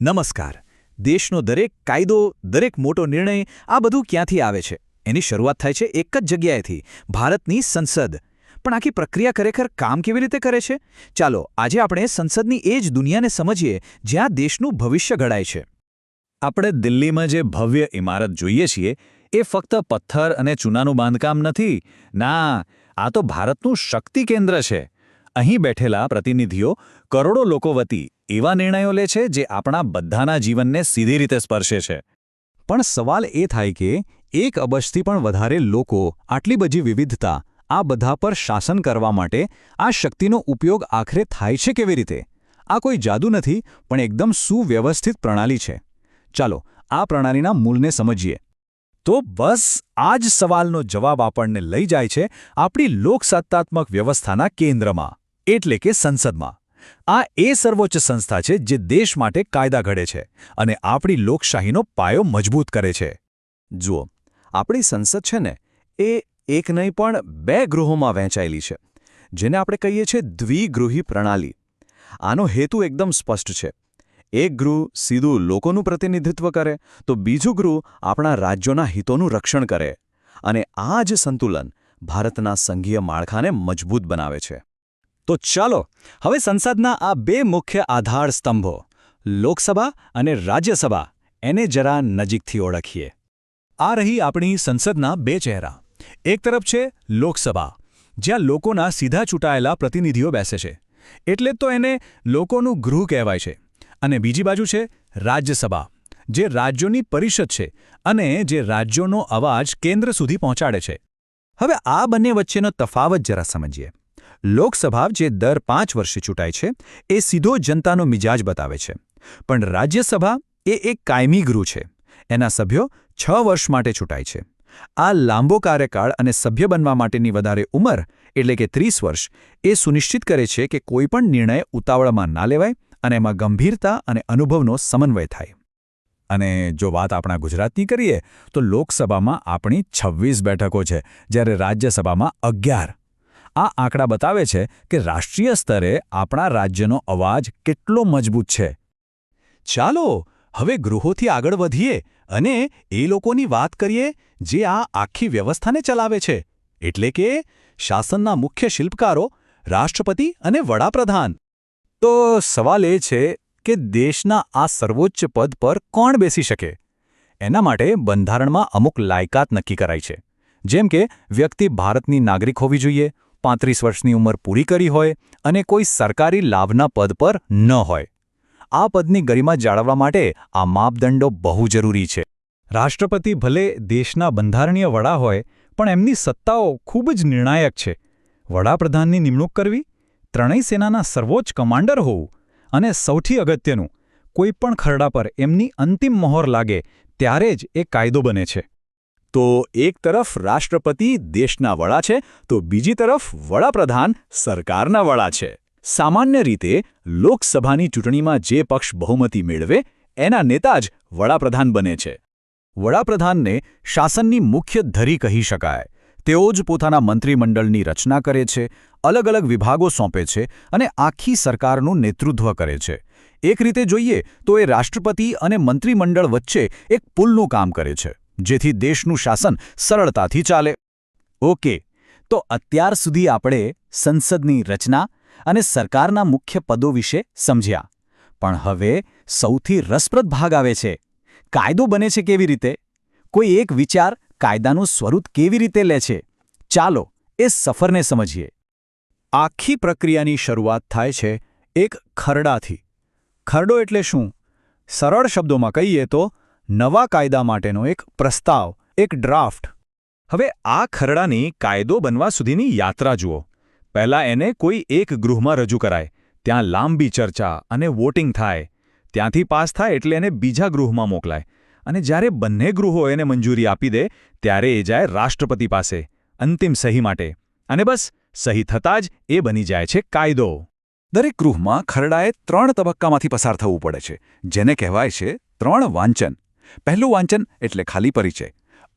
નમસ્કાર. દેશનો દરેક કાયદો, દરેક મોટો નિર્ણય આ બધું ક્યાંથી આવે છે? એની શરૂઆત થાય છે એક જ જગ્યાએથી, ભારતની સંસદ. પણ આખી પ્રક્રિયા ખરેખર કામ કેવી રીતે કરે છે? ચાલો આજે આપણે સંસદની એ જ દુનિયાને સમજીએ જ્યાં દેશનું ભવિષ્ય ઘડાય છે. આપણે દિલ્હીમાં જે ભવ્ય ઇમારત જોઈએ છીએ એ ફક્ત પથ્થર અને ચૂનાનું બાંધકામ નથી. ના, આ તો ભારતનું શક્તિ કેન્દ્ર છે. અહીં બેઠેલા પ્રતિનિધિઓ કરોડો લોકો વતી એવા નિર્ણયો લે છે જે આપણા બધાના જીવનને સીધી રીતે સ્પર્શે છે. પણ સવાલ એ થાય કે 1 અબજથી પણ વધારે લોકો, આટલી બધી વિવિધતા, આ બધા પર શાસન કરવા માટે આ શક્તિનો ઉપયોગ આખરે થાય છે કેવી રીતે? આ કોઈ જાદુ નથી, પણ એકદમ સુવ્યવસ્થિત પ્રણાલી છે. ચાલો આ પ્રણાલીના મૂળને સમજીએ. તો બસ આ જ સવાલનો જવાબ આપણને લઈ જાય છે આપણી લોકસત્તાત્મક વ્યવસ્થાના કેન્દ્રમાં, એટલે કે સંસદમાં. આ એ સર્વોચ્ચ સંસ્થા છે જે દેશ માટે કાયદા ઘડે છે અને આપણી લોકશાહીનો પાયો મજબૂત કરે છે. જુઓ, આપણી સંસદ છે ને, એ એક નહીં પણ 2 ગૃહોમાં વહેંચાયેલી છે, જેને આપણે કહીએ છીએ દ્વિગૃહી પ્રણાલી. આનો હેતુ એકદમ સ્પષ્ટ છે. એક ગૃહ સીધું લોકોનું પ્રતિનિધિત્વ કરે, તો બીજું ગૃહ આપણા રાજ્યોના હિતોનું રક્ષણ કરે. અને આ જ સંતુલન ભારતના સંઘીય માળખાને મજબૂત બનાવે છે. તો ચાલો હવે સંસદના આ 2 મુખ્ય આધાર સ્તંભો, લોકસભા અને રાજ્યસભા, એને જરા નજીકથી ઓળખીએ. આ રહી આપણી સંસદના 2 ચહેરા. એક તરફ છે લોકસભા, જ્યાં લોકોના સીધા ચૂંટાયેલા પ્રતિનિધિઓ બેસે છે, એટલે તો એને લોકોનું ગૃહ કહેવાય છે. અને બીજી બાજુ છે રાજ્યસભા, જે રાજ્યોની પરિષદ છે અને જે રાજ્યોનો અવાજ કેન્દ્ર સુધી પહોંચાડે છે. હવે આ બંને વચ્ચેનો તફાવત જરા સમજીએ. લોકસભા, જે દર 5 વર્ષે ચૂંટાય છે, એ સીધો જનતાનો મિજાજ બતાવે છે. પણ રાજ્યસભા એ એક કાયમી ગૃહ છે. એના સભ્યો 6 વર્ષ માટે ચૂંટાય છે. આ લાંબો કાર્યકાળ અને સભ્ય બનવા માટેની વધારે ઉંમર, એટલે કે 30 વર્ષ, એ સુનિશ્ચિત કરે છે કે કોઈપણ નિર્ણય ઉતાવળમાં ના લેવાય અને એમાં ગંભીરતા અને અનુભવનો સમન્વય થાય. અને જો વાત આપણા ગુજરાતની કરીએ તો લોકસભામાં આપણી 26 બેઠકો છે, જ્યારે રાજ્યસભામાં 11. આ આંકડા બતાવે છે કે રાષ્ટ્રીય સ્તરે આપણા રાજ્યનો અવાજ કેટલો મજબૂત છે. ચાલો હવે ગૃહોથી આગળ વધીએ અને એ લોકોની વાત કરીએ જે આ આખી વ્યવસ્થાને ચલાવે છે, એટલે કે શાસનના મુખ્ય શિલ્પકારો, રાષ્ટ્રપતિ અને વડાપ્રધાન. તો સવાલ એ છે કે દેશના આ સર્વોચ્ચ પદ પર કોણ બેસી શકે? એના માટે બંધારણમાં અમુક લાયકાત નક્કી કરાઈ છે. જેમ કે વ્યક્તિ ભારતની નાગરિક હોવી જોઈએ, 35 વર્ષની ઉંમર પૂરી કરી હોય અને કોઈ સરકારી લાભના પદ પર ન હોય. આ પદની ગરિમા જાળવવા માટે આ માપદંડો બહુ જરૂરી છે. રાષ્ટ્રપતિ ભલે દેશના બંધારણીય વડા હોય, પણ એમની સત્તાઓ ખૂબ જ નિર્ણાયક છે. વડાપ્રધાનની નિમણૂક કરવી, ત્રણેય સેનાના સર્વોચ્ચ કમાન્ડર હોવું, અને સૌથી અગત્યનું, કોઈપણ ખરડા પર એમની અંતિમ મહોર લાગે ત્યારે જ એ કાયદો બને છે. તો એક તરફ રાષ્ટ્રપતિ દેશના વડા છે, તો બીજી તરફ વડાપ્રધાન સરકારના વડા છે. સામાન્ય રીતે લોકસભાની ચૂંટણીમાં જે પક્ષ બહુમતી મેળવે એના નેતા જ વડાપ્રધાન બને છે. વડાપ્રધાનને શાસનની મુખ્ય ધરી કહી શકાય. તેઓ જ પોતાના મંત્રીમંડળની રચના કરે છે, અલગ અલગ વિભાગો સોંપે છે અને આખી સરકારનું નેતૃત્વ કરે છે. એક રીતે જોઈએ તો એ રાષ્ટ્રપતિ અને મંત્રીમંડળ વચ્ચે એક પુલનું કામ કરે છે, જેથી દેશનું શાસન સરળતાથી ચાલે. ઓકે, તો અત્યાર સુધી આપણે સંસદની રચના અને સરકારના મુખ્ય પદો વિશે સમજ્યા. પણ હવે સૌથી રસપ્રદ ભાગ આવે છે. કાયદો બને છે કેવી રીતે? કોઈ એક વિચાર કાયદાનું સ્વરૂપ કેવી રીતે લે છે? ચાલો એ સફરને સમજીએ. આખી પ્રક્રિયાની શરૂઆત થાય છે એક ખરડાથી. ખરડો એટલે શું? સરળ શબ્દોમાં કહીએ તો નવા કાયદા માટેનો એક પ્રસ્તાવ, એક ડ્રાફ્ટ. હવે આ ખરડાની કાયદો બનવા સુધીની યાત્રા જુઓ. પહેલાં એને કોઈ એક ગૃહમાં રજૂ કરાય, ત્યાં લાંબી ચર્ચા અને વોટિંગ થાય. ત્યાંથી પાસ થાય એટલે એને બીજા ગૃહમાં મોકલાય, અને જ્યારે બંને ગૃહો એને મંજૂરી આપી દે ત્યારે એ જાય રાષ્ટ્રપતિ પાસે અંતિમ સહી માટે. અને બસ સહી થતાં જ એ બની જાય છે કાયદો. દરેક ગૃહમાં ખરડાએ 3 તબક્કામાંથી પસાર થવું પડે છે, જેને કહેવાય છે 3 વાંચન. પહેલું વાંચન એટલે ખાલી પરિચય.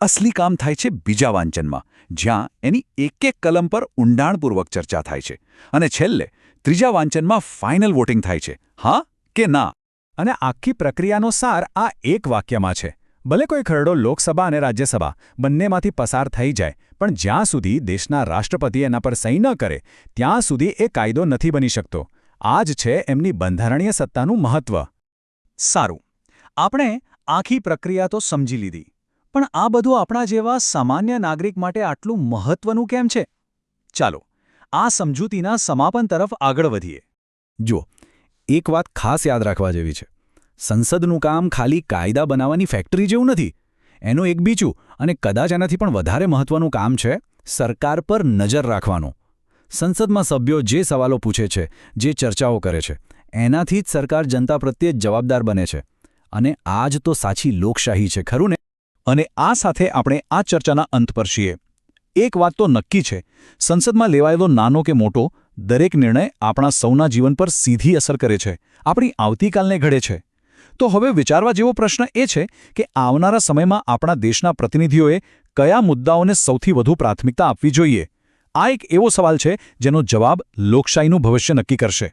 અસલી કામ થાય છે બીજા વાંચનમાં, જ્યાં એની એક કલમ પર ઊંડાણપૂર્વક ચર્ચા થાય છે. અને છેલ્લે ત્રીજા વાંચનમાં ફાઇનલ વોટિંગ થાય છે, હા કે ના. અને આખી પ્રક્રિયાનો સાર આ એક વાક્યમાં છે. ભલે કોઈ ખરડો લોકસભા અને રાજ્યસભા બંનેમાંથી પસાર થઈ જાય, પણ જ્યાં સુધી દેશના રાષ્ટ્રપતિ એના પર સહી ન કરે ત્યાં સુધી એ કાયદો નથી બની શકતો. આ જ છે એમની બંધારણીય સત્તાનું મહત્વ. સારું, આપણે આખી પ્રક્રિયા તો સમજી લીધી, પણ આ બધું આપણા જેવા સામાન્ય નાગરિક માટે આટલું મહત્વનું કેમ છે? ચાલો આ સમજૂતીના સમાપન તરફ આગળ વધીએ. જુઓ, એક વાત ખાસ યાદ રાખવા જેવી છે. સંસદનું કામ ખાલી કાયદા બનાવવાની ફેક્ટરી જેવું નથી. એનું એક બીજું અને કદાચ એનાથી પણ વધારે મહત્વનું કામ છે સરકાર પર નજર રાખવાનું. સંસદમાં સભ્યો જે સવાલો પૂછે છે, જે ચર્ચાઓ કરે છે, એનાથી જ સરકાર જનતા પ્રત્યે જવાબદાર બને છે. અને આ જ તો સાચી લોકશાહી છે, ખરું ને? અને આ સાથે આપણે આ ચર્ચાના અંત પર છીએ. એક વાત તો નક્કી છે, સંસદમાં લેવાયેલો નાનો કે મોટો દરેક નિર્ણય આપણા સૌના જીવન પર સીધી અસર કરે છે, આપણી આવતીકાલને ઘડે છે. તો હવે વિચારવા જેવો પ્રશ્ન એ છે કે આવનારા સમયમાં આપણા દેશના પ્રતિનિધિઓએ કયા મુદ્દાઓને સૌથી વધુ પ્રાથમિકતા આપવી જોઈએ? આ એક એવો સવાલ છે જેનો જવાબ લોકશાહીનું ભવિષ્ય નક્કી કરશે.